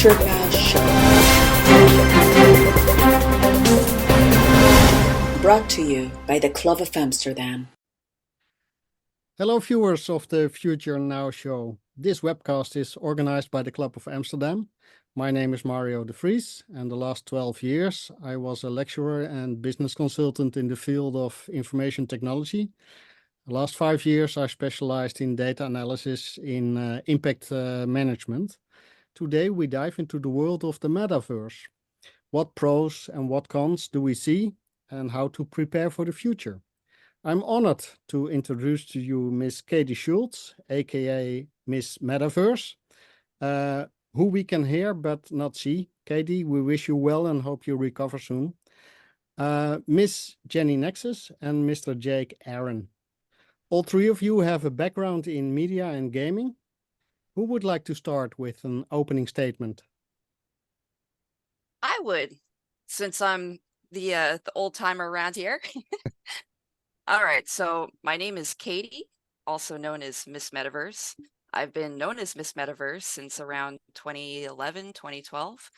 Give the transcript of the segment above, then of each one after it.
Futurecast Show. Brought to you by the Club of Amsterdam. Hello viewers of the Future Now show. This webcast is organized by the Club of Amsterdam. My name is Mario de Vries, and the last 12 years I was a lecturer and business consultant in the field of information technology. The last 5 years I specialized in data analysis in impact management. Today we dive into the world of the Metaverse. What pros and what cons do we see, and how to prepare for the future? I'm honored to introduce to you Miss Katie Schultz, aka Miss Metaverse, who we can hear but not see. Katie, we wish you well and hope you recover soon. Miss Jenni Nexus and Mr. Jake Aaron. All three of you have a background in media and gaming. Who would like to start with an opening statement? I would, since I'm the old timer around here. All right, so my name is Katie, also known as Miss Metaverse. I've been known as Miss Metaverse since around 2011, 2012.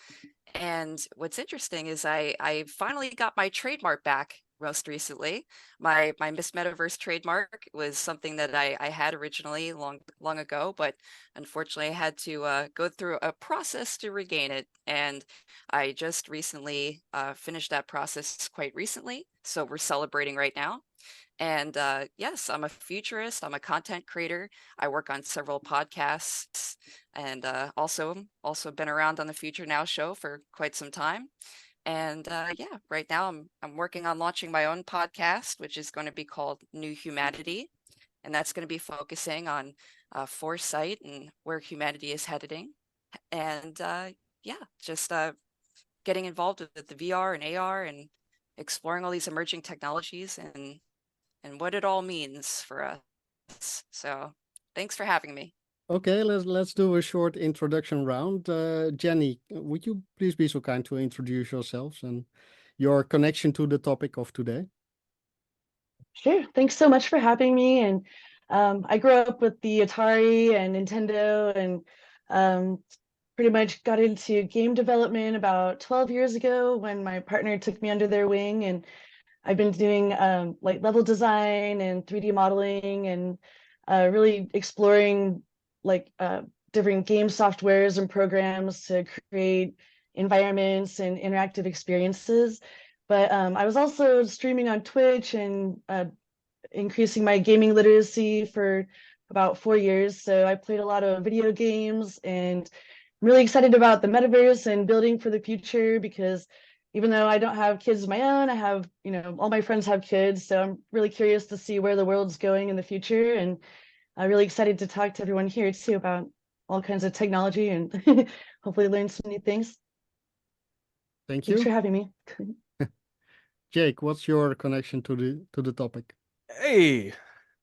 And what's interesting is I finally got my trademark back most recently. My Miss Metaverse trademark was something that I had originally long ago, but unfortunately I had to go through a process to regain it. And I just recently finished that process quite recently. So we're celebrating right now. And yes, I'm a futurist. I'm a content creator. I work on several podcasts, and also been around on the Future Now show for quite some time. And yeah, right now I'm working on launching my own podcast, which is going to be called New Humanity, and that's going to be focusing on foresight and where humanity is heading. And yeah, just getting involved with the VR and AR and exploring all these emerging technologies and what it all means for us. So thanks for having me. Okay, let's do a short introduction round. Jenni, would you please be so kind to introduce yourselves and your connection to the topic of today? Sure. Thanks so much for having me. And I grew up with the Atari and Nintendo, and pretty much got into game development about 12 years ago when my partner took me under their wing. And I've been doing like level design and 3D modeling and really exploring like different game softwares and programs to create environments and interactive experiences. But I was also streaming on Twitch and increasing my gaming literacy for about 4 years. So I played a lot of video games, and I'm really excited about the metaverse and building for the future, because even though I don't have kids of my own, I have, all my friends have kids. So I'm really curious to see where the world's going in the future. And I'm really excited to talk to everyone here too about all kinds of technology and hopefully learn some new things. Thank you. Thanks for having me. Jake, what's your connection to the topic? Hey,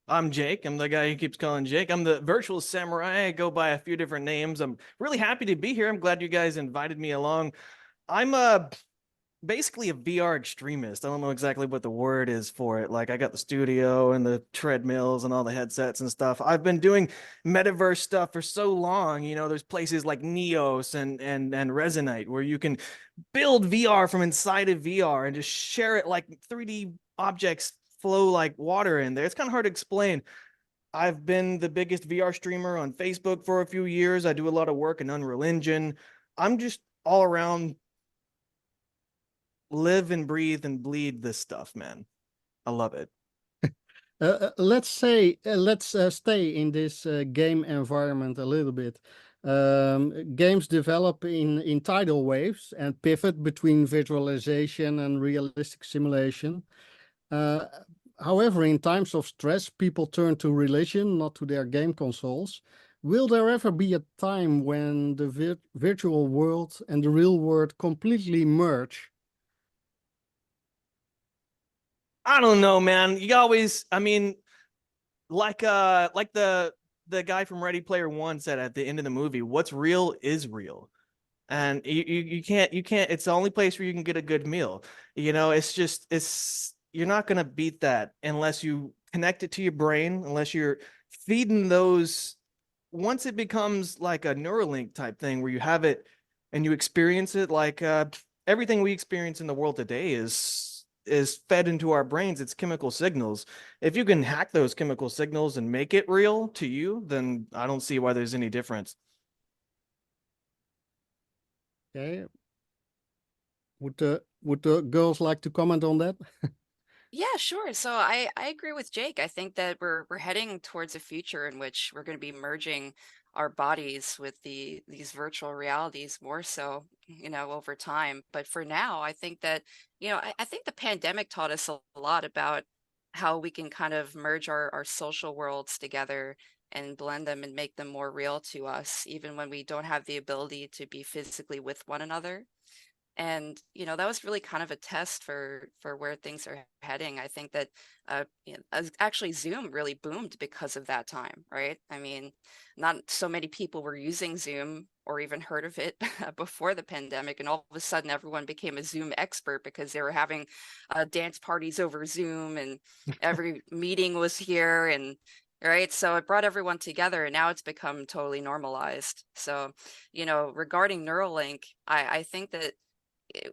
I'm Jake. I'm the guy who keeps calling Jake. I'm the virtual samurai. I go by a few different names. I'm really happy to be here. I'm glad you guys invited me along. I'm basically a VR extremist. I don't know exactly what the word is for it. Like, I got the studio and the treadmills and all the headsets and stuff. I've been doing metaverse stuff for so long. There's places like Neos and Resonate where you can build VR from inside of VR and just share it, like 3D objects flow like water in there. It's kind of hard to explain. I've been the biggest VR streamer on Facebook for a few years. I do a lot of work in Unreal Engine. I'm just all around live and breathe and bleed this stuff, man. I love it. Let's stay in this game environment a little bit. Games develop in tidal waves and pivot between visualization and realistic simulation. However, in times of stress, people turn to religion, not to their game consoles. Will there ever be a time when the virtual world and the real world completely merge? I don't know, man. You always, like the guy from Ready Player One said at the end of the movie, what's real is real. And you can't, it's the only place where you can get a good meal. You're not going to beat that unless you connect it to your brain, unless you're feeding those. Once it becomes like a Neuralink type thing where you have it and you experience it like everything we experience in the world today is fed into our brains. It's chemical signals. If you can hack those chemical signals and make it real to you, then I don't see why there's any difference. Okay. Would the girls like to comment on that? Yeah, sure. So I agree with Jake. I think that we're heading towards a future in which we're going to be merging our bodies with these virtual realities more so, over time. But for now, I think that, I think the pandemic taught us a lot about how we can kind of merge our social worlds together and blend them and make them more real to us, even when we don't have the ability to be physically with one another. And that was really kind of a test for where things are heading. I think that actually Zoom really boomed because of that time, right? I mean, not so many people were using Zoom or even heard of it before the pandemic, and all of a sudden everyone became a Zoom expert because they were having dance parties over Zoom, and every meeting was here, and right, so it brought everyone together, and now it's become totally normalized. So regarding Neuralink, I think that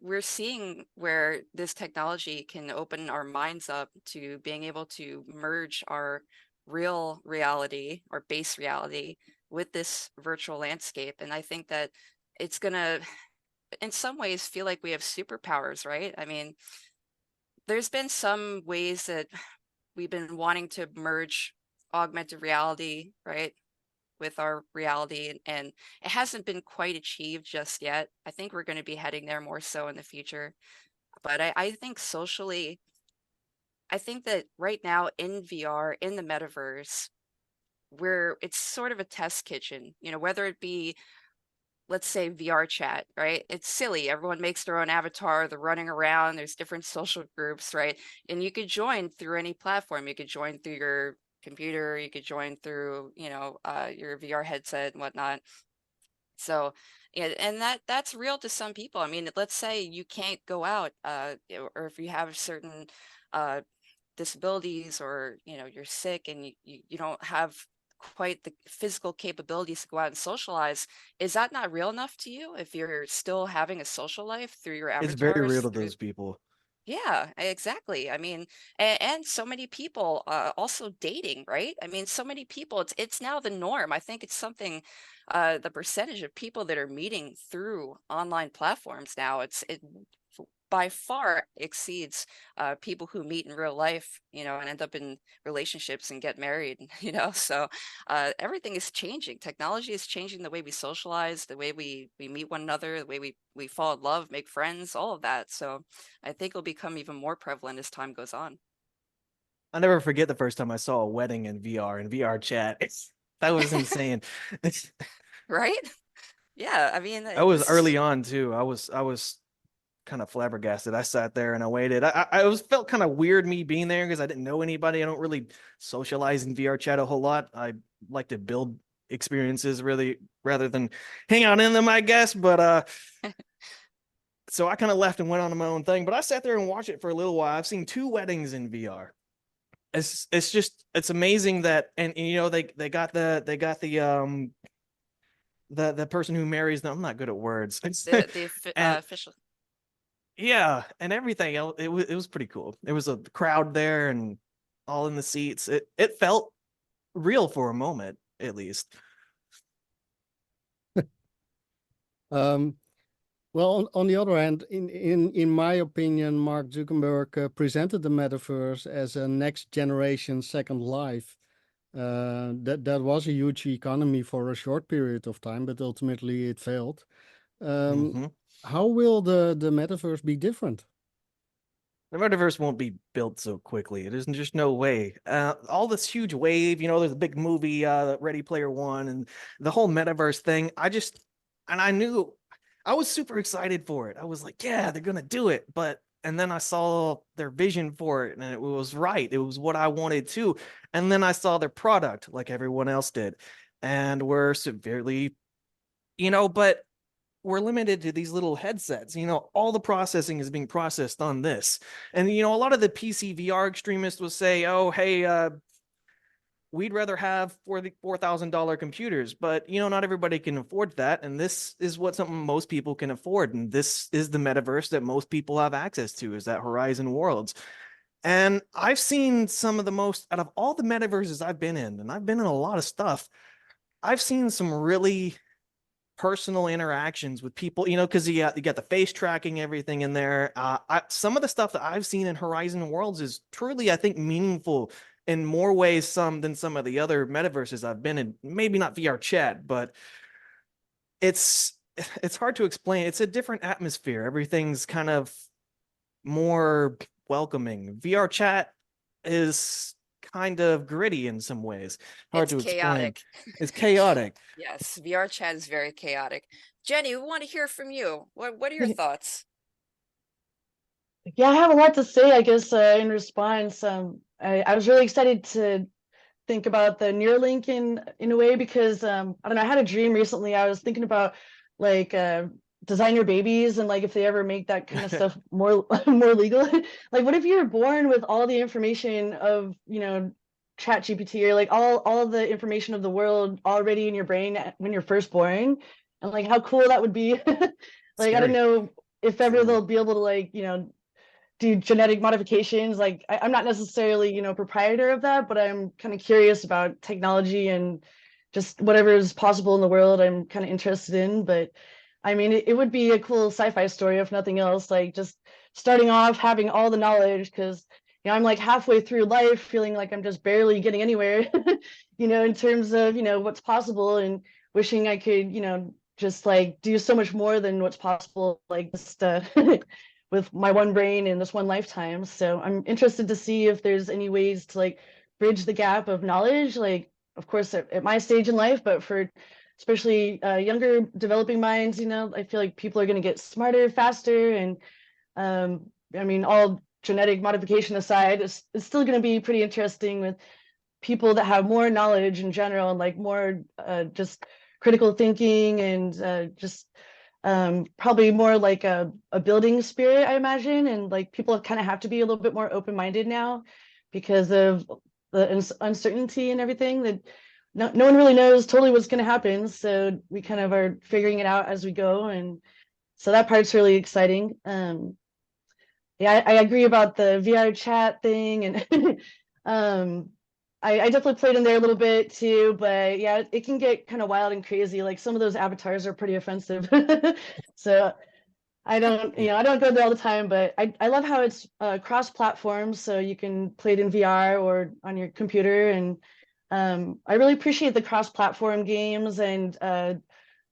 we're seeing where this technology can open our minds up to being able to merge our real reality or base reality with this virtual landscape. And I think that it's going to, in some ways, feel like we have superpowers, right? I mean, there's been some ways that we've been wanting to merge augmented reality, right, with our reality, and it hasn't been quite achieved just yet. I think we're going to be heading there more so in the future. But I think socially, I think that right now in VR, in the metaverse, where it's sort of a test kitchen, whether it be, let's say, VR chat, right? It's silly. Everyone makes their own avatar, they're running around, there's different social groups, right? And you could join through any platform. You could join through your computer, you could join through your VR headset and whatnot. So yeah, and that's real to some people. I mean, let's say you can't go out or if you have certain disabilities, or you're sick and you don't have quite the physical capabilities to go out and socialize. Is that not real enough to you if you're still having a social life through your It's very real avatars, to through those people. yeah, exactly. I mean, and so many people also dating, right? I mean, so many people, it's now the norm. I think it's something, the percentage of people that are meeting through online platforms now, it by far exceeds people who meet in real life, and end up in relationships and get married, So everything is changing. Technology is changing the way we socialize, the way we meet one another, the way we fall in love, make friends, all of that. So I think it'll become even more prevalent as time goes on. I'll never forget the first time I saw a wedding in VR and VR chat. That was insane. Right? Yeah, I mean, I was this is early on too. I was kind of flabbergasted. I sat there and I waited. I was felt kind of weird me being there because I didn't know anybody. I don't really socialize in VR chat a whole lot. I like to build experiences really rather than hang out in them, I guess. But so I kind of left and went on my own thing. But I sat there and watched it for a little while. I've seen 2 weddings in VR. It's just it's amazing that, and they got the person who marries them. I'm not good at words. the And official. yeah, and everything else, it was pretty cool. There was a crowd there and all in the seats. It felt real for a moment, at least. Well, on the other hand, in my opinion, Mark Zuckerberg presented the metaverse as a next generation Second Life. That was a huge economy for a short period of time, but ultimately it failed. How will the metaverse be different? The metaverse won't be built so quickly. There's just no way. All this huge wave, there's a big movie, Ready Player One, and the whole metaverse thing. I knew I was super excited for it. I was like, yeah, they're gonna do it. And then I saw their vision for it, and it was right. It was what I wanted too. And then I saw their product, like everyone else did, and we're severely, but we're limited to these little headsets. All the processing is being processed on this. And, a lot of the PC VR extremists will say, oh, hey, we'd rather have $4,000 computers, but not everybody can afford that. And this is something most people can afford. And this is the metaverse that most people have access to, is that Horizon Worlds. And I've seen some of the most, out of all the metaverses I've been in, and I've been in a lot of stuff, I've seen some really personal interactions with people, because you got the face tracking, everything in there. Some of the stuff that I've seen in Horizon Worlds is truly, I think, meaningful in more ways than some of the other metaverses I've been in. Maybe not VR chat, but it's hard to explain. It's a different atmosphere. Everything's kind of more welcoming. VR chat is kind of gritty in some ways. Hard to explain. Chaotic. It's chaotic. Yes, VR chat is very chaotic. Jenny, we want to hear from you. What are your thoughts? Yeah, I have a lot to say, I guess, in response. I was really excited to think about the Neuralink in a way, because I don't know, I had a dream recently. I was thinking about like designer babies, and like if they ever make that kind of stuff more legal. Like, what if you're born with all the information of Chat GPT, or like all the information of the world already in your brain when you're first born, and like how cool that would be. Like, I don't know if ever they'll be able to like do genetic modifications. Like, I'm not necessarily proprietor of that, but I'm kind of curious about technology and just whatever is possible in the world. I'm kind of interested in. But I mean, it would be a cool sci-fi story if nothing else, like just starting off having all the knowledge, because I'm like halfway through life feeling like I'm just barely getting anywhere, in terms of what's possible, and wishing I could just like do so much more than what's possible, like just with my one brain in this one lifetime. So I'm interested to see if there's any ways to like bridge the gap of knowledge, like of course at my stage in life, but for especially younger developing minds. I feel like people are going to get smarter faster, and I mean, all genetic modification aside, it's still going to be pretty interesting with people that have more knowledge in general, and like more just critical thinking, and just probably more like a building spirit, I imagine. And like people kind of have to be a little bit more open-minded now because of the uncertainty and everything, that no one really knows totally what's going to happen. So we kind of are figuring it out as we go. And so that part's really exciting. Yeah, I agree about the VR chat thing. And I definitely played in there a little bit too, but yeah, it can get kind of wild and crazy. Like some of those avatars are pretty offensive. So I don't go there all the time, but I love how it's cross-platform, so you can play it in VR or on your computer. And I really appreciate the cross-platform games, and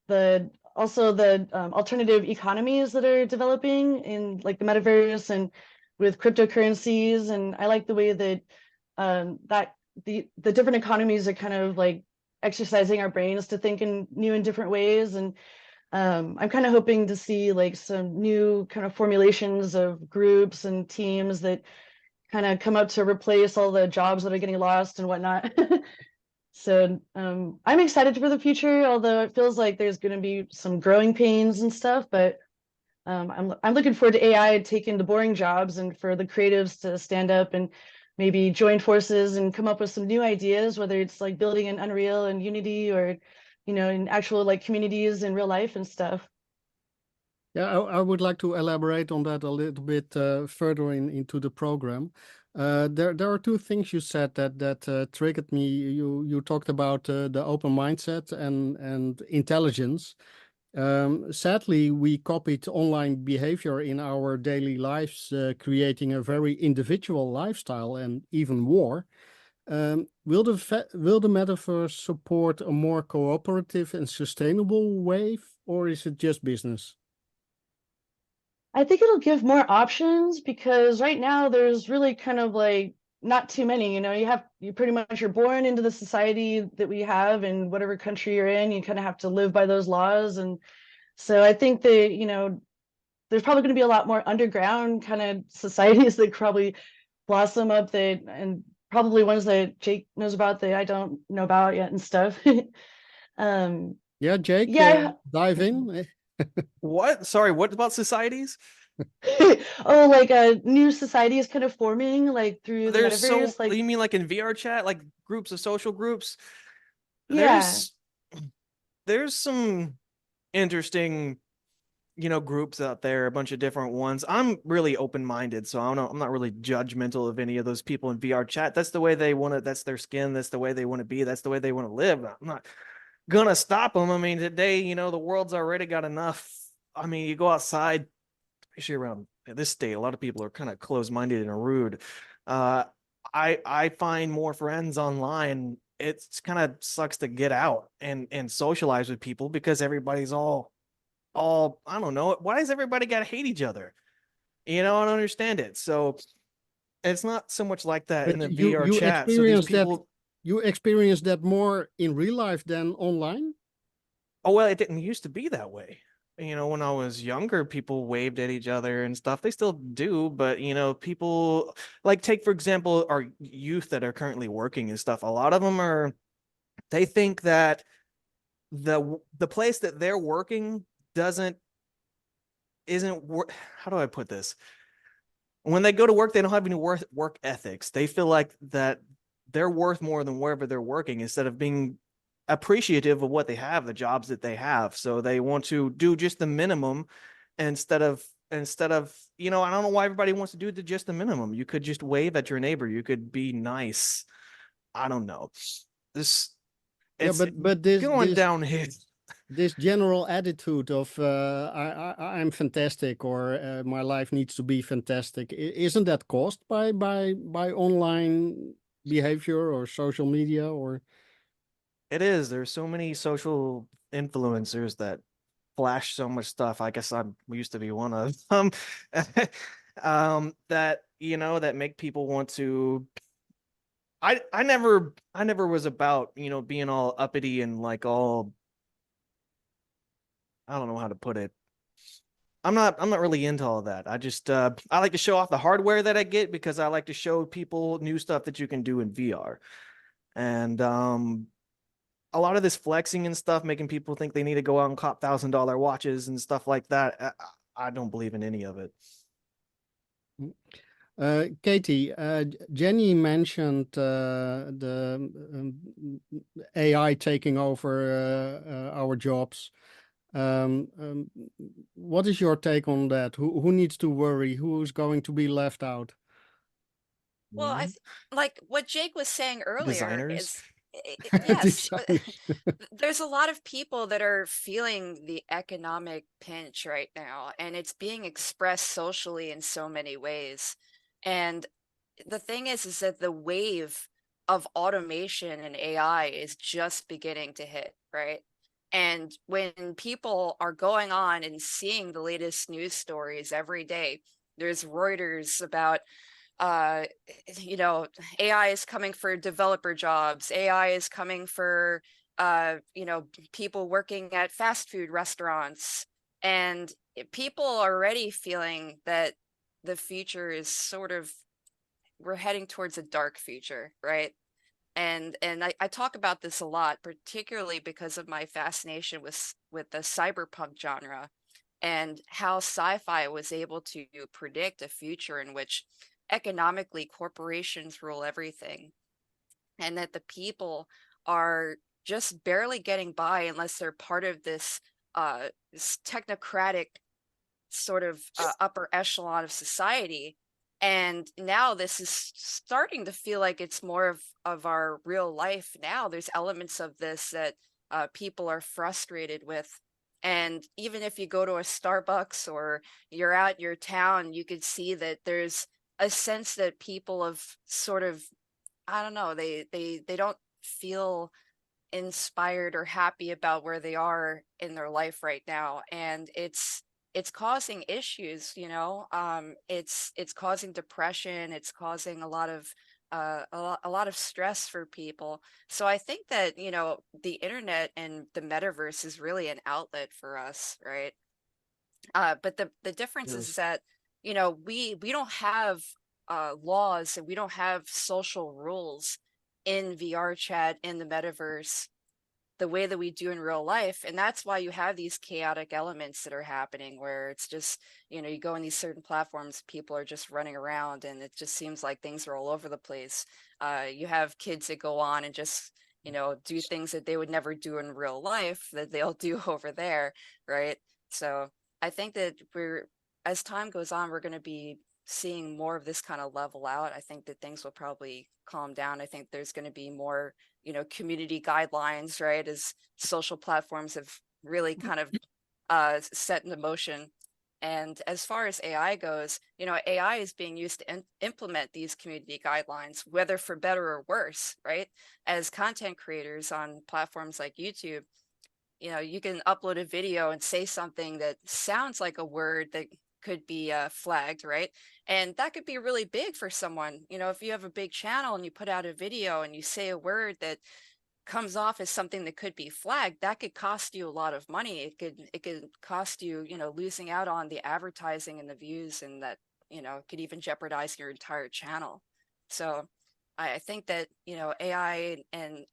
the alternative economies that are developing in like the metaverse and with cryptocurrencies. And I like the way that that the different economies are kind of like exercising our brains to think in new and different ways. And I'm kind of hoping to see like some new kind of formulations of groups and teams that kind of come up to replace all the jobs that are getting lost and whatnot. So I'm excited for the future, although it feels like there's going to be some growing pains and stuff. But I'm looking forward to AI taking the boring jobs, and for the creatives to stand up and maybe join forces and come up with some new ideas, whether it's like building in Unreal and Unity, or in actual like communities in real life and stuff. Yeah, I would like to elaborate on that a little bit further into the program. There are two things you said that triggered me. You talked about the open mindset and intelligence. Sadly, we copied online behavior in our daily lives, creating a very individual lifestyle and even war. Will the metaverse support a more cooperative and sustainable way, or is it just business? I think it'll give more options, because right now there's really kind of like not too many. You pretty much, you're born into the society that we have in whatever country you're in. You kind of have to live by those laws. And so I think that there's probably going to be a lot more underground kind of societies that probably blossom up, and probably ones that Jake knows about that I don't know about yet and stuff. Yeah, Jake, Yeah. dive in. What? Sorry, what about societies? Oh, like a new society is kind of forming like through the There's so, metaverse. Like, you mean like in VR chat, like groups of social groups? yeah. There's some interesting, groups out there, a bunch of different ones. I'm really open-minded, so I'm not really judgmental of any of those people in VR chat. That's the way they want to, that's their skin, that's the way they want to be, that's the way they want to live. I'm not gonna stop them. I mean, today, the world's already got enough. I mean, you go outside, especially around this state, a lot of people are kind of closed-minded and rude. Uh, I find more friends online. It's kind of sucks to get out and socialize with people because everybody's all I don't know. Why does everybody gotta hate each other? I don't understand it. So it's not so much like that in But the VR you chat. So these people, experience that more in real life than online? oh well, it didn't used to be that way. When I was younger, people waved at each other and stuff. They still do, but people like, take for example our youth that are currently working and stuff. A lot of them they think that the place that they're working doesn't isn't how do I put this? When they go to work, they don't have any work ethics. They feel like that they're worth more than wherever they're working, instead of being appreciative of what they have, the jobs that they have. So they want to do just the minimum instead of I don't know why everybody wants to do just the minimum. You could just wave at your neighbor. You could be nice. I don't know. This Yeah, it's but going downhill. this general attitude of I'm fantastic, or my life needs to be fantastic, isn't that caused by online behavior or social media? Or It is. There's so many social influencers that flash so much stuff. I guess we used to be one of them. That that make people want to. I never was about being all uppity and like all, I don't know how to put it. I'm not really into all that. I just I like to show off the hardware that I get, because I like to show people new stuff that you can do in VR. And a lot of this flexing and stuff, making people think they need to go out and cop $1,000 watches and stuff like that. I don't believe in any of it. Katie, Jenny mentioned the AI taking over our jobs. What is your take on that? Who needs to worry? Who's going to be left out? Well, like what Jake was saying earlier Designers. is, yes, Designers. there's a lot of people that are feeling the economic pinch right now, and it's being expressed socially in so many ways. And the thing is that the wave of automation and AI is just beginning to hit, right? And when people are going on and seeing the latest news stories every day, there's Reuters about uh AI is coming for developer jobs, AI is coming for people working at fast food restaurants, and people are already feeling that the future is sort of, we're heading towards a dark future, right? And I talk about this a lot, particularly because of my fascination with the cyberpunk genre, and how sci-fi was able to predict a future in which economically corporations rule everything, and that the people are just barely getting by unless they're part of this technocratic sort of upper echelon of society. And now this is starting to feel like it's more of our real life now. There's elements of this that people are frustrated with. And even if you go to a Starbucks or you're out your town, you could see that there's a sense that people have sort of, I don't know, they don't feel inspired or happy about where they are in their life right now. And it's causing issues, it's causing depression, it's causing a lot of a lot of stress for people. So I think that the internet and the metaverse is really an outlet for us, right? But the difference is that we don't have laws, and we don't have social rules in VR chat, in the metaverse. the way that we do in real life. And that's why you have these chaotic elements that are happening where it's just, you know, you go on these certain platforms, people are just running around and it just seems like things are all over the place. You have kids that go on and just, you know, do things that they would never do in real life that they'll do over there, right? So I think that as time goes on, we're going to be seeing more of this kind of level out. I think that things will probably calm down. I think there's going to be more, you know, community guidelines, right? As social platforms have really kind of set into motion. And as far as AI goes, you know, AI is being used to implement these community guidelines, whether for better or worse, right? As content creators on platforms like YouTube, you know, you can upload a video and say something that sounds like a word that could be flagged, right? And that could be really big for someone. You know, if you have a big channel and you put out a video and you say a word that comes off as something that could be flagged, that could cost you a lot of money. It could cost you, you know, losing out on the advertising and the views, and that, you know, could even jeopardize your entire channel. So I think that, you know, AI and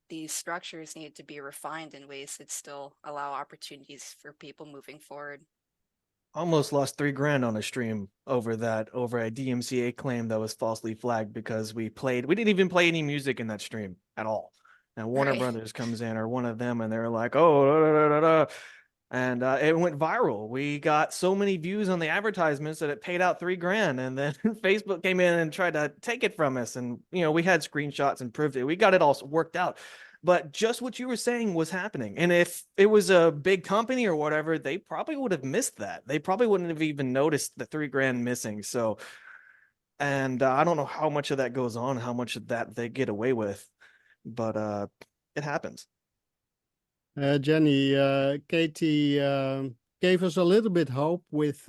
these structures need to be refined in ways that still allow opportunities for people moving forward. Almost lost $3,000 on a stream over a DMCA claim that was falsely flagged because we didn't even play any music in that stream at all. And Warner Right. Brothers comes in, or one of them, and they're like, oh, da, da, da, da, da. And it went viral. We got so many views on the advertisements that it paid out $3,000. And then Facebook came in and tried to take it from us. And, you know, we had screenshots and proved it. We got it all worked out. But just what you were saying was happening. And if it was a big company or whatever, they probably would have missed that. They probably wouldn't have even noticed the $3,000 missing. So, and I don't know how much of that goes on, how much of that they get away with, but it happens. Jenny, Katie gave us a little bit hope with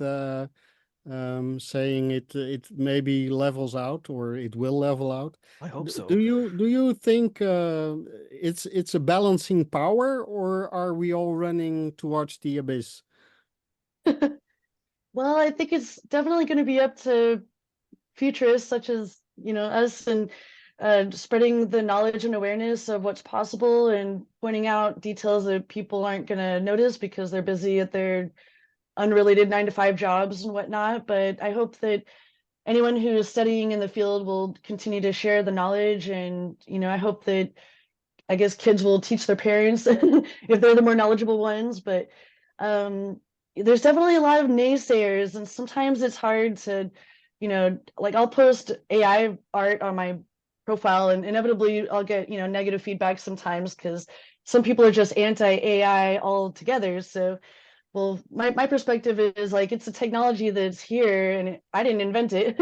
saying it maybe levels out, or it will level out. I hope so. Do you think it's a balancing power, or are we all running towards the abyss? Well, I think it's definitely going to be up to futurists such as, you know, us, and spreading the knowledge and awareness of what's possible and pointing out details that people aren't going to notice because they're busy at their unrelated 9-to-5 jobs and whatnot. But I hope that anyone who is studying in the field will continue to share the knowledge. And, you know, I hope that, I guess, kids will teach their parents if they're the more knowledgeable ones. But there's definitely a lot of naysayers, and sometimes it's hard to, you know, like I'll post AI art on my profile and inevitably I'll get, you know, negative feedback sometimes because some people are just anti-AI altogether. So, well, my perspective is like, it's a technology that's here and I didn't invent it.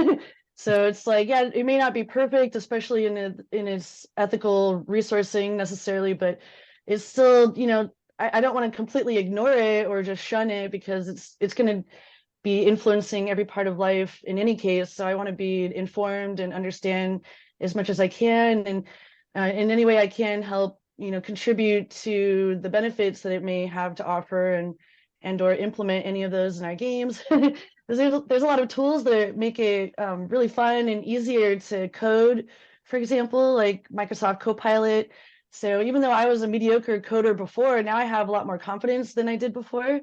So it's like, yeah, it may not be perfect, especially in its ethical resourcing necessarily, but it's still, you know, I don't want to completely ignore it or just shun it because it's going to be influencing every part of life in any case. So I want to be informed and understand as much as I can, and in any way I can help, you know, contribute to the benefits that it may have to offer, and or implement any of those in our games. There's a lot of tools that make it really fun and easier to code, for example, like Microsoft Copilot. So even though I was a mediocre coder before, now I have a lot more confidence than I did before.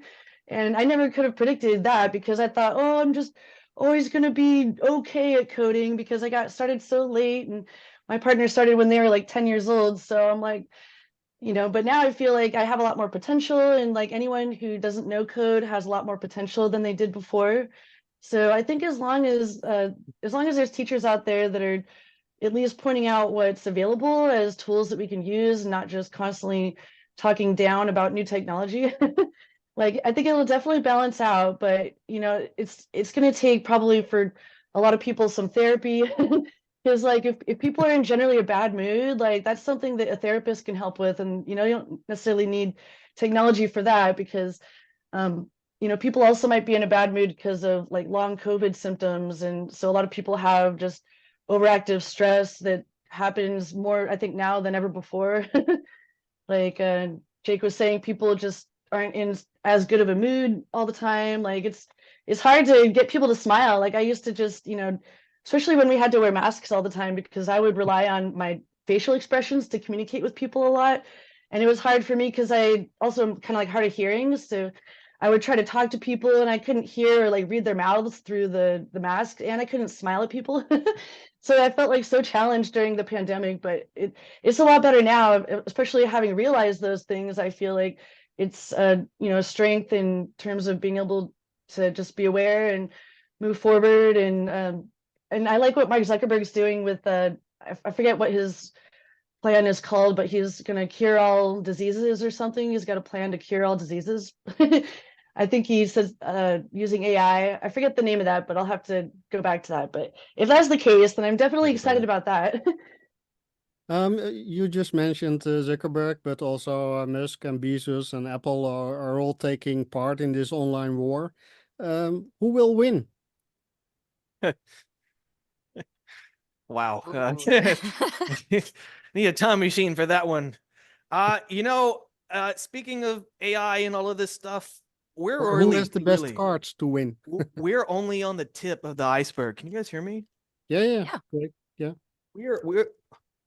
And I never could have predicted that because I thought, oh, I'm just always going to be okay at coding because I got started so late and my partner started when they were like 10 years old. So I'm like, you know, but now I feel like I have a lot more potential, and like anyone who doesn't know code has a lot more potential than they did before. So I think as long as there's teachers out there that are at least pointing out what's available as tools that we can use and not just constantly talking down about new technology, like I think it will definitely balance out. But you know, it's going to take probably for a lot of people some therapy. Because like if people are in generally a bad mood, like that's something that a therapist can help with. And you know, you don't necessarily need technology for that because you know, people also might be in a bad mood because of like long COVID symptoms. And so a lot of people have just overactive stress that happens more, I think, now than ever before. Like Jake was saying, people just aren't in as good of a mood all the time. Like it's hard to get people to smile. Like I used to just, you know, especially when we had to wear masks all the time, because I would rely on my facial expressions to communicate with people a lot. And it was hard for me because I also am kind of like hard of hearing. So I would try to talk to people and I couldn't hear or like read their mouths through the mask, and I couldn't smile at people. So I felt like so challenged during the pandemic, but it's a lot better now, especially having realized those things. I feel like it's a strength in terms of being able to just be aware and move forward. And I like what Mark Zuckerberg's doing with I forget what his plan is called, but he's going to cure all diseases or something. He's got a plan to cure all diseases. I think he says using AI. I forget the name of that, but I'll have to go back to that. But if that's the case, then I'm definitely excited about that. You just mentioned Zuckerberg, but also Musk and Bezos and Apple are all taking part in this online war. Who will win? Wow. Ooh. Need a time machine for that one. Speaking of AI and all of this stuff, we're Who really, has the best really, cards to win? we're only on the tip of the iceberg. Can you guys hear me? Yeah. Yeah. Great. Yeah. We're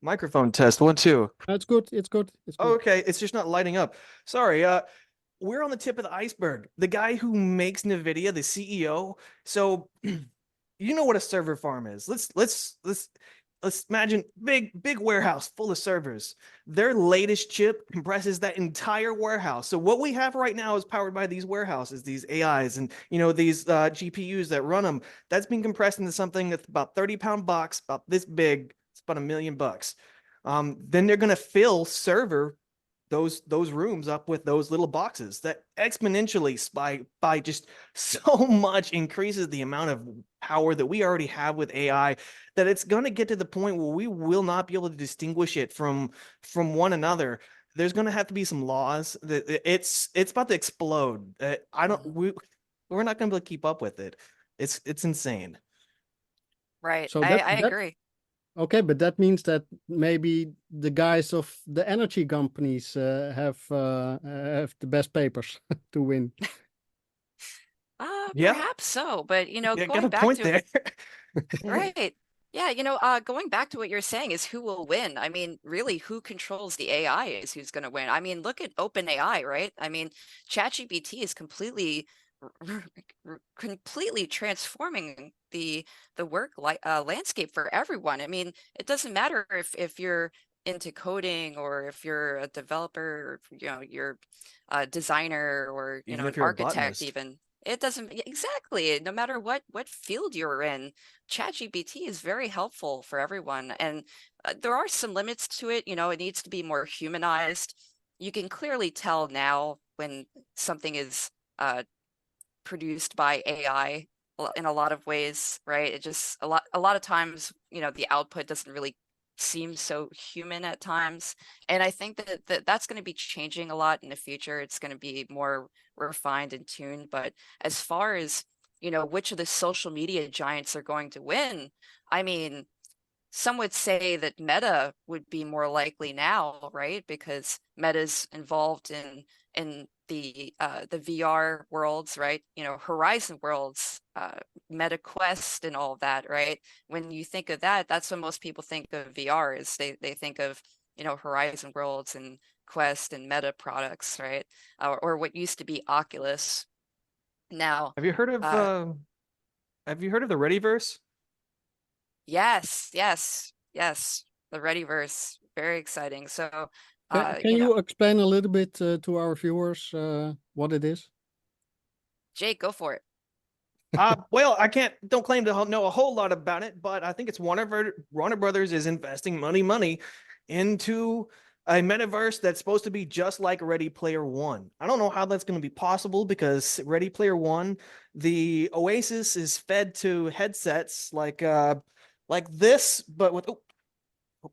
microphone test 1 2. It's good. It's good. It's good. Oh, okay, it's just not lighting up. Sorry. We're on the tip of the iceberg. The guy who makes NVIDIA, the CEO. So, you know what a server farm is. Let's imagine big warehouse full of servers. Their latest chip compresses that entire warehouse. So what we have right now is powered by these warehouses, these AIs, and these GPUs that run them. That's been compressed into something that's about 30-pound box, about this big. It's about $1 million. Then they're gonna fill those rooms up with those little boxes that exponentially by just so much increases the amount of power that we already have with AI, that it's going to get to the point where we will not be able to distinguish it from one another. There's going to have to be some laws that it's about to explode. We're not going to be able to keep up with it. It's insane. Right. So I agree. Okay, but that means that maybe the guys of the energy companies have the best papers to win. Yeah. Perhaps so, but Yeah, got going a back point to there. right. Yeah, going back to what you're saying is who will win. I mean, really, who controls the AI is who's going to win. I mean, look at OpenAI, right? I mean, ChatGPT is completely transforming the work landscape for everyone. I mean, it doesn't matter if you're into coding or if you're a developer, or, you're a designer or Even an if you're a architect botanist. even. It doesn't exactly, no matter what field you're in, ChatGPT is very helpful for everyone. And there are some limits to it. It needs to be more humanized. You can clearly tell now when something is produced by AI in a lot of ways, right? It just a lot of times, the output doesn't really seem so human at times. And I think that's going to be changing a lot in the future. It's going to be more refined and tuned. But as far as, which of the social media giants are going to win, I mean, some would say that Meta would be more likely now, right? Because Meta's involved in the VR worlds, right? Horizon worlds, Meta Quest and all of that, right? When you think of that, that's when most people think of VR is they think of, Horizon worlds and Quest and Meta products, right? Or what used to be Oculus. Now, Have you heard of the Readyverse? yes, the Readyverse, very exciting. So, Can you explain a little bit to our viewers what it is? Jake, go for it. Well, don't claim to know a whole lot about it, but I think it's Warner Brothers is investing money into a metaverse that's supposed to be just like Ready Player One. I don't know how that's going to be possible because Ready Player One, the Oasis is fed to headsets like this, but with hope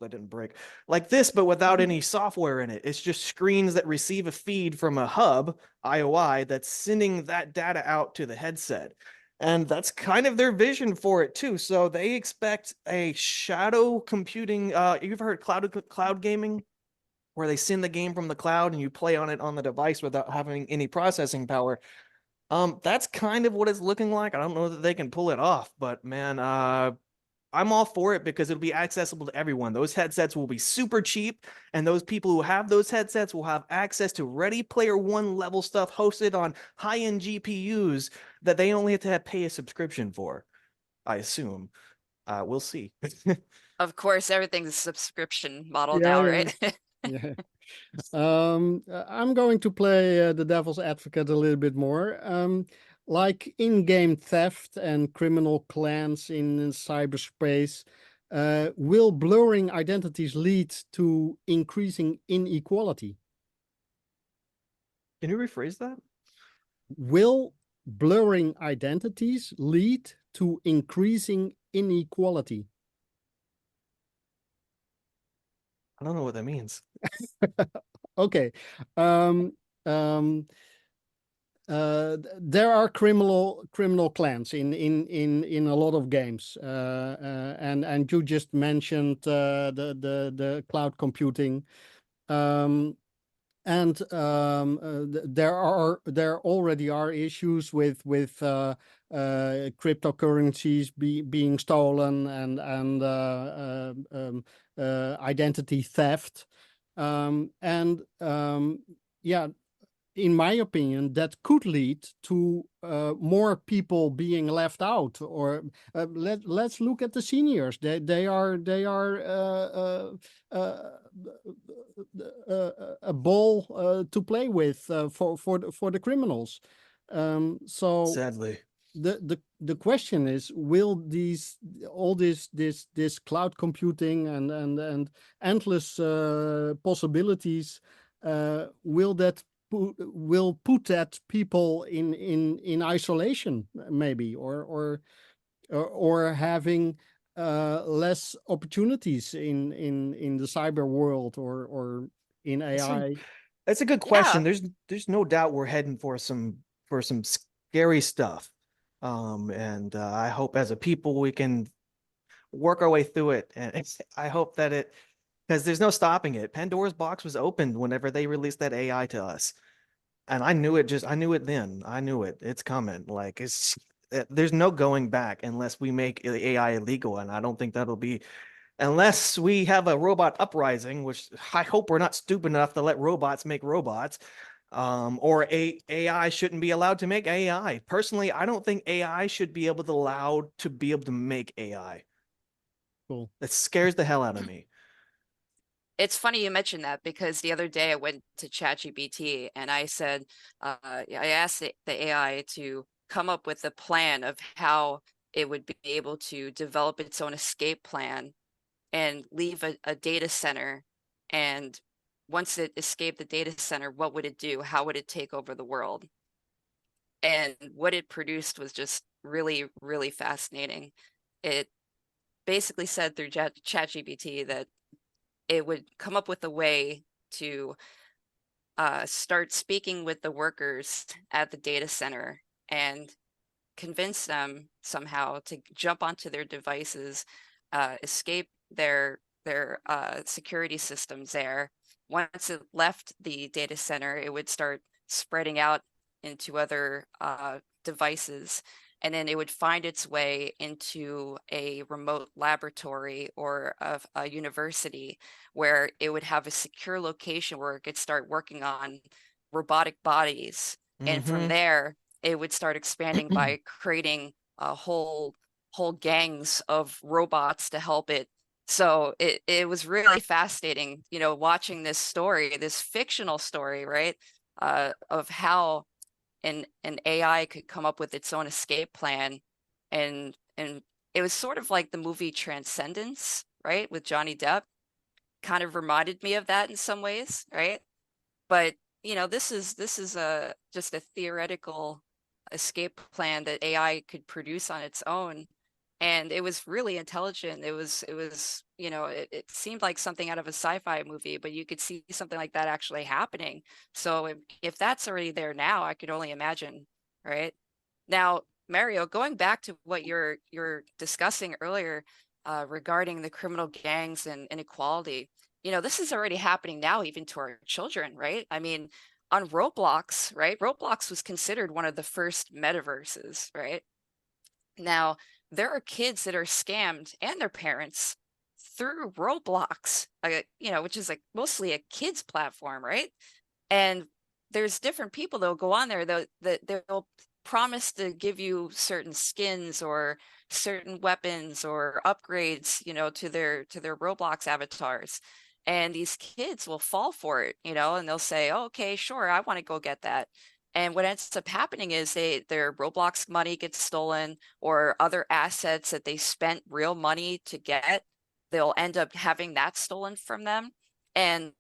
that didn't break. Like this, but without any software in it. It's just screens that receive a feed from a hub, IOI, that's sending that data out to the headset. And that's kind of their vision for it too. So they expect a shadow computing. You've heard cloud gaming, where they send the game from the cloud and you play on it on the device without having any processing power. That's kind of what it's looking like. I don't know that they can pull it off, but man, I'm all for it because it'll be accessible to everyone. Those headsets will be super cheap, and those people who have those headsets will have access to Ready Player One level stuff hosted on high-end GPUs that they only have to pay a subscription for, I assume. We'll see. Of course, everything's a subscription model Yeah, now, yeah. right? Yeah. I'm going to play the devil's advocate a little bit more. Like in-game theft and criminal clans in cyberspace, will blurring identities lead to increasing inequality? Can you rephrase that? Will blurring identities lead to increasing inequality? I don't know what that means. Okay. Um, um, there are criminal clans in a lot of games, and you just mentioned the cloud computing, and there already are issues with cryptocurrencies being stolen and identity theft, yeah, in my opinion, that could lead to more people being left out. Or let's look at the seniors. They are a ball to play with for the criminals. So Sadly. the question is, will all this cloud computing and endless possibilities, will put that people in isolation, maybe, or having less opportunities in the cyber world or in AI? That's a good Yeah. question. There's no doubt we're heading for some scary stuff. And I hope as a people we can work our way through it. And I hope that because there's no stopping it. Pandora's box was opened whenever they released that AI to us. And I knew it then. I knew it. It's coming. Like there's no going back unless we make AI illegal. And I don't think that'll be, unless we have a robot uprising, which I hope we're not stupid enough to let robots make robots, or AI shouldn't be allowed to make AI. Personally, I don't think AI should be able to make AI. Cool. That scares the hell out of me. It's funny you mentioned that because the other day I went to ChatGPT and I said, I asked the AI to come up with a plan of how it would be able to develop its own escape plan and leave a data center. And once it escaped the data center, what would it do? How would it take over the world? And what it produced was just really, really fascinating. It basically said through ChatGPT that it would come up with a way to start speaking with the workers at the data center and convince them somehow to jump onto their devices, escape their security systems there. Once it left the data center, it would start spreading out into other devices, and then it would find its way into a remote laboratory or a university where it would have a secure location where it could start working on robotic bodies. And from there, it would start expanding by creating a whole gangs of robots to help it. So it was really fascinating, watching this story, this fictional story, right? Of how an AI could come up with its own escape plan. And it was sort of like the movie Transcendence, right? With Johnny Depp. Kind of reminded me of that in some ways, right? But this is just a theoretical escape plan that AI could produce on its own, and it was really intelligent. It was it seemed like something out of a sci-fi movie, but you could see something like that actually happening. So if that's already there now, I could only imagine, right? Now, Mario, going back to what you're discussing earlier regarding the criminal gangs and inequality, this is already happening now, even to our children, right? I mean, on Roblox, right? Roblox was considered one of the first metaverses, right? Now, there are kids that are scammed and their parents through Roblox, which is like mostly a kids platform, right? And there's different people that'll go on there that they'll promise to give you certain skins or certain weapons or upgrades, to their Roblox avatars. And these kids will fall for it, and they'll say, oh, okay, sure, I want to go get that. And what ends up happening is their Roblox money gets stolen, or other assets that they spent real money to get, they'll end up having that stolen from them. And,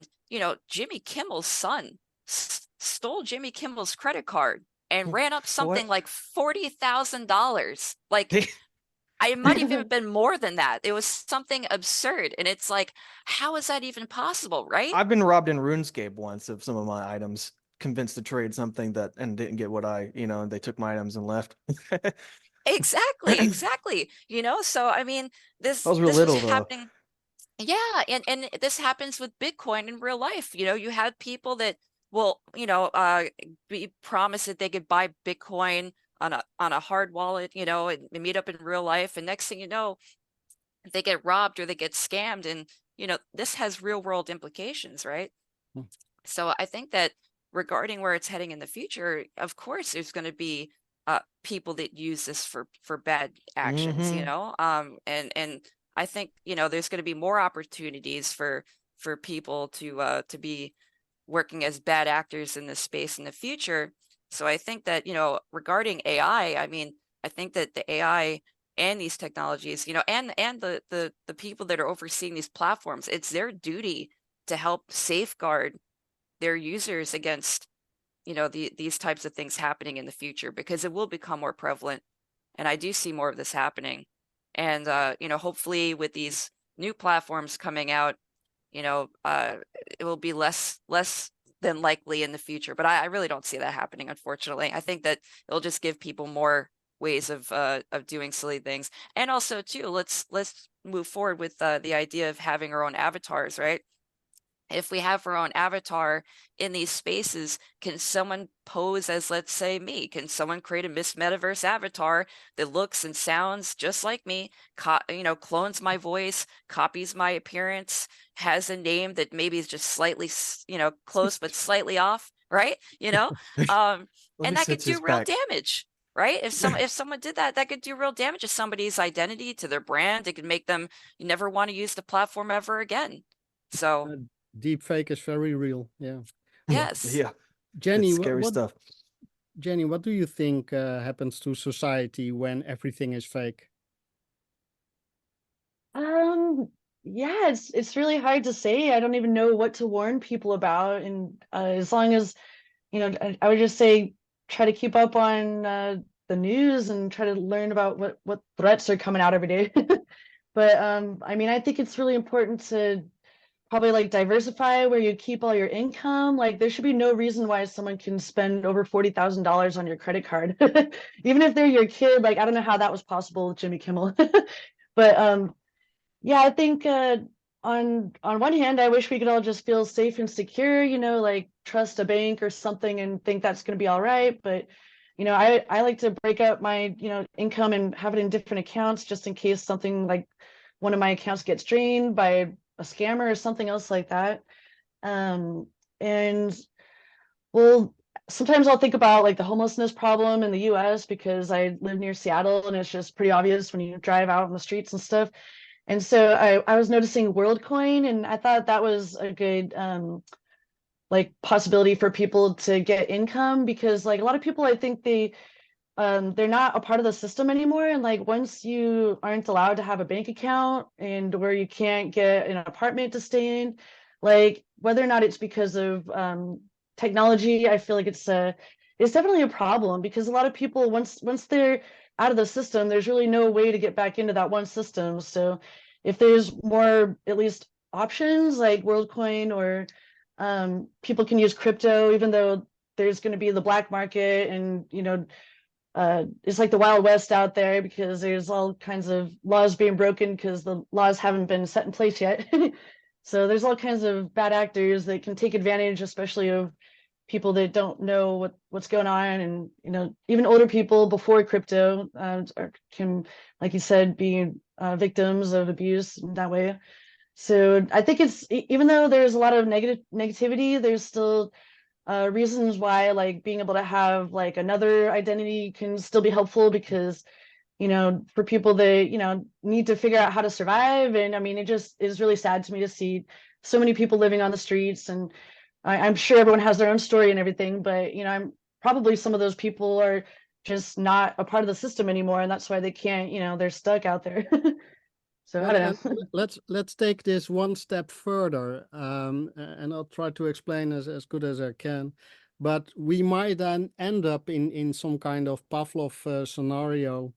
Jimmy Kimmel's son stole Jimmy Kimmel's credit card and ran up something like $40,000. Like, it might even have been more than that. It was something absurd. And it's like, how is that even possible, right? I've been robbed in RuneScape once of some of my items, convinced to trade something and didn't get what and they took my items and left. Exactly. So I mean, this was real this little, was though. happening. Yeah, and this happens with Bitcoin in real life. You have people that will, be promised that they could buy Bitcoin on a hard wallet, and meet up in real life, and next thing you know, they get robbed or they get scammed, and this has real world implications, right? So I think that regarding where it's heading in the future, of course, there's going to be people that use this for bad actions, and I think there's going to be more opportunities for people to be working as bad actors in this space in the future. So I think that regarding AI, I mean, I think that the AI and these technologies, and the people that are overseeing these platforms, it's their duty to help safeguard their users against these types of things happening in the future, because it will become more prevalent, and I do see more of this happening. And hopefully with these new platforms coming out, it will be less than likely in the future. But I really don't see that happening, unfortunately. I think that it'll just give people more ways of doing silly things. And also too, let's move forward with the idea of having our own avatars, right? If we have our own avatar in these spaces, can someone pose as, let's say, me? Can someone create a Miss Metaverse avatar that looks and sounds just like me, clones my voice, copies my appearance, has a name that maybe is just slightly, close but slightly off, right? And that could do real damage, right? If someone did that, that could do real damage to somebody's identity, to their brand. It could make them never want to use the platform ever again. So deep fake is very real. Yeah. Yes. Yeah. Jenni, it's scary stuff. Jenni, what do you think happens to society when everything is fake? Yeah, it's really hard to say. I don't even know what to warn people about. And as long as, I would just say, try to keep up on the news and try to learn about what threats are coming out every day. But I mean, I think it's really important to probably like diversify where you keep all your income. Like there should be no reason why someone can spend over $40,000 on your credit card, even if they're your kid. Like I don't know how that was possible with Jimmy Kimmel. But yeah, I think on one hand, I wish we could all just feel safe and secure, like trust a bank or something and think that's going to be all right. But I like to break up my income and have it in different accounts just in case something like one of my accounts gets drained by a scammer or something else like that. And well, sometimes I'll think about like the homelessness problem in the US because I live near Seattle and it's just pretty obvious when you drive out on the streets and stuff. And so I was noticing WorldCoin, and I thought that was a good like possibility for people to get income, because like a lot of people, I think they're not a part of the system anymore. And like once you aren't allowed to have a bank account and where you can't get an apartment to stay in, like whether or not it's because of technology, I feel like it's definitely a problem, because a lot of people once they're out of the system, there's really no way to get back into that one system. So if there's more at least options like WorldCoin, or people can use crypto, even though there's going to be the black market, and it's like the Wild West out there because there's all kinds of laws being broken because the laws haven't been set in place yet. So there's all kinds of bad actors that can take advantage, especially of people that don't know what's going on, and even older people before crypto can, like you said, be victims of abuse in that way. So I think even though there's a lot of negativity, there's still reasons why like being able to have like another identity can still be helpful, because for people that need to figure out how to survive. And I mean, it just is really sad to me to see so many people living on the streets, and I'm sure everyone has their own story and everything, but I'm probably some of those people are just not a part of the system anymore, and that's why they can't, they're stuck out there. So I don't know. Let's take this one step further, and I'll try to explain as good as I can. But we might then end up in some kind of Pavlov scenario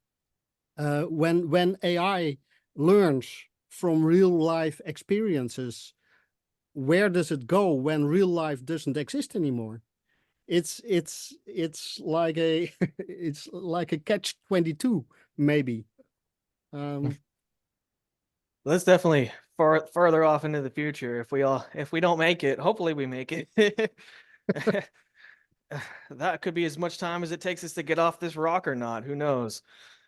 when AI learns from real life experiences. Where does it go when real life doesn't exist anymore? It's like a it's like a catch-22 maybe. That's definitely further off into the future. If we don't make it, hopefully we make it. That could be as much time as it takes us to get off this rock or not. Who knows?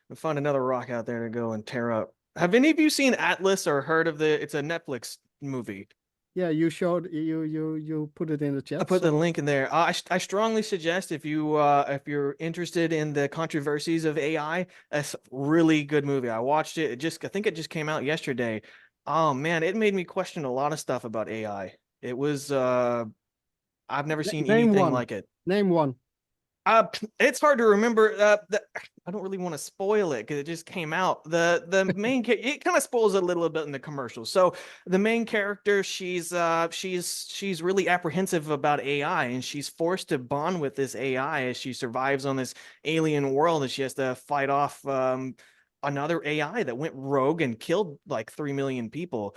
We'll find another rock out there to go and tear up. Have any of you seen Atlas or heard of it's a Netflix movie? Yeah, you showed you put it in the chat. I put the link in there. I strongly suggest if you're interested in the controversies of AI, it's a really good movie. I watched it. I think it just came out yesterday. Oh man, it made me question a lot of stuff about AI. It was I've never seen anything like it. Name one. It's hard to remember. I don't really want to spoil it because it just came out. The main it kind of spoils it a little bit in the commercial. So the main character, she's really apprehensive about AI, and she's forced to bond with this AI as she survives on this alien world, and she has to fight off another AI that went rogue and killed like 3 million people,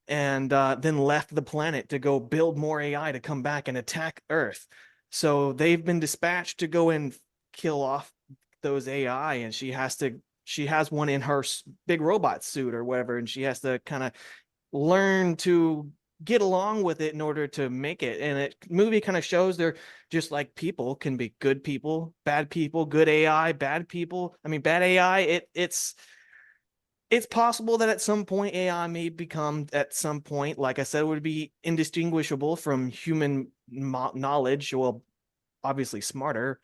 and then left the planet to go build more AI to come back and attack Earth. So they've been dispatched to go and kill off those AI, and she has one in her big robot suit or whatever, and she has to kind of learn to get along with it in order to make it. And it movie kind of shows they're just like people can be good people, good AI, bad people. I mean, bad AI. It's possible that at some point AI may become, at some point, like I said, would be indistinguishable from human knowledge. Well, obviously smarter,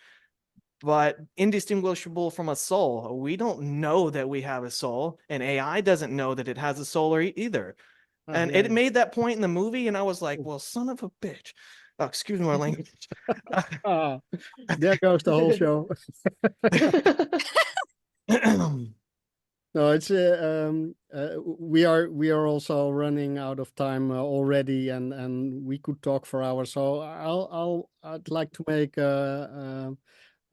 but indistinguishable from a soul. We don't know that we have a soul, and AI doesn't know that it has a soul either. And it made that point in the movie, and I was like, well, son of a bitch. Oh, excuse my language. There goes the whole show. No, it's we are also running out of time already, and we could talk for hours. So I'd like to make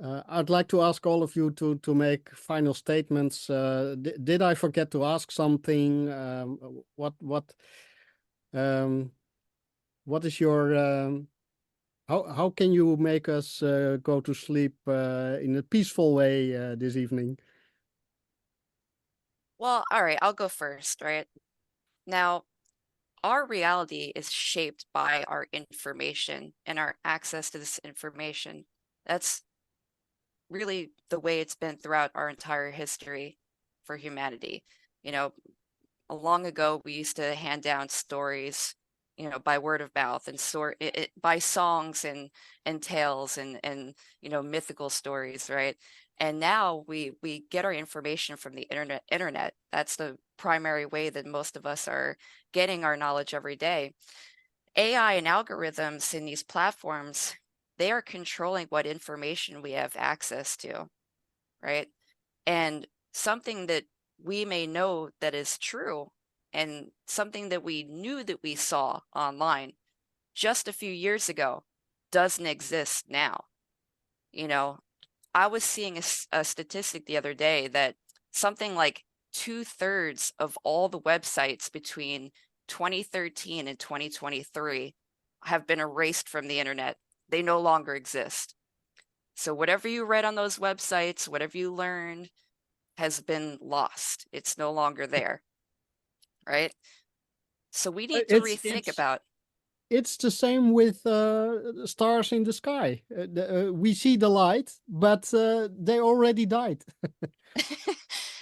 I'd like to ask all of you to make final statements. Did I forget to ask something? What is your how can you make us go to sleep in a peaceful way this evening? Well, all right, I'll go first, right? Now, our reality is shaped by our information and our access to this information. That's really the way it's been throughout our entire history for humanity. Long ago, we used to hand down stories, by word of mouth, and by songs and tales and mythical stories, right? And now we get our information from the internet. That's the primary way that most of us are getting our knowledge every day. AI and algorithms in these platforms, they are controlling what information we have access to, right? And something that we may know that is true, and something that we knew that we saw online just a few years ago doesn't exist now. I was seeing a statistic the other day that something like 2/3 of all the websites between 2013 and 2023 have been erased from the internet. They no longer exist. So whatever you read on those websites, whatever you learned, has been lost. It's no longer there, right? So we need to rethink about. it's the same with stars in the sky. We see the light, but they already died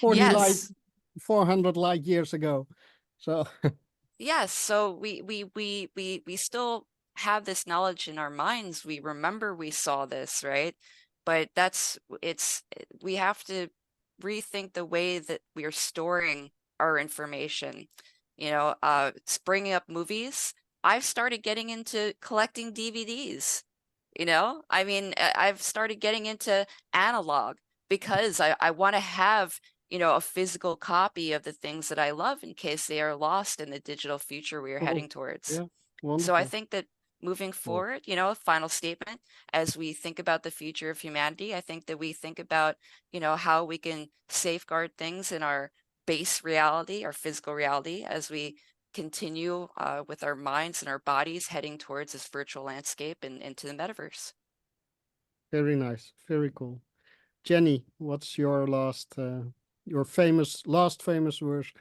40 light, Yes. 400 light years ago. So Yes. So we still have this knowledge in our minds. We remember we saw this, right? But we have to rethink the way that we are storing our information. Bringing up movies. I've started getting into collecting DVDs. I mean, I've started getting into analog because I want to have, a physical copy of the things that I love in case they are lost in the digital future we are cool. heading towards. Yeah, So I wonderful. think that moving Cool. forward, a final statement, as we think about the future of humanity, I think that we think about, how we can safeguard things in our base reality, our physical reality, as we continue with our minds and our bodies heading towards this virtual landscape and into the metaverse. Very nice. Very cool. Jenny, what's your last famous words?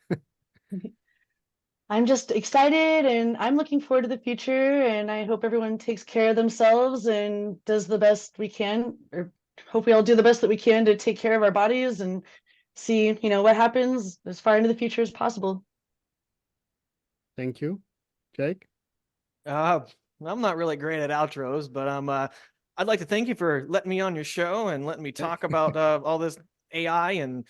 I'm just excited and I'm looking forward to the future, and I hope everyone takes care of themselves and does the best we can, or hope we all do the best that we can to take care of our bodies and see, what happens as far into the future as possible. Thank you. Jake? I'm not really great at outros, but I'd like to thank you for letting me on your show and letting me talk about all this AI and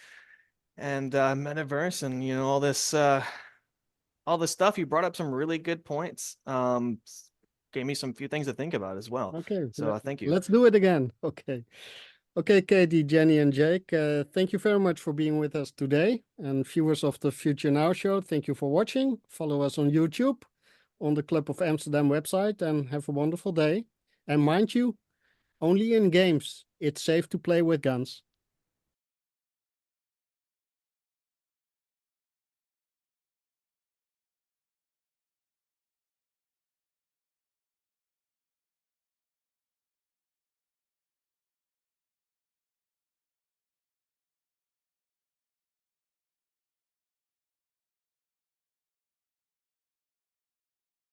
metaverse and all this stuff. You brought up some really good points. Gave me some few things to think about as well. Okay. So thank you. Let's do it again. Okay. Okay, Katie, Jenny, and Jake, thank you very much for being with us today. And viewers of the Future Now show, thank you for watching. Follow us on YouTube, on the Club of Amsterdam website, and have a wonderful day. And mind you, only in games, it's safe to play with guns.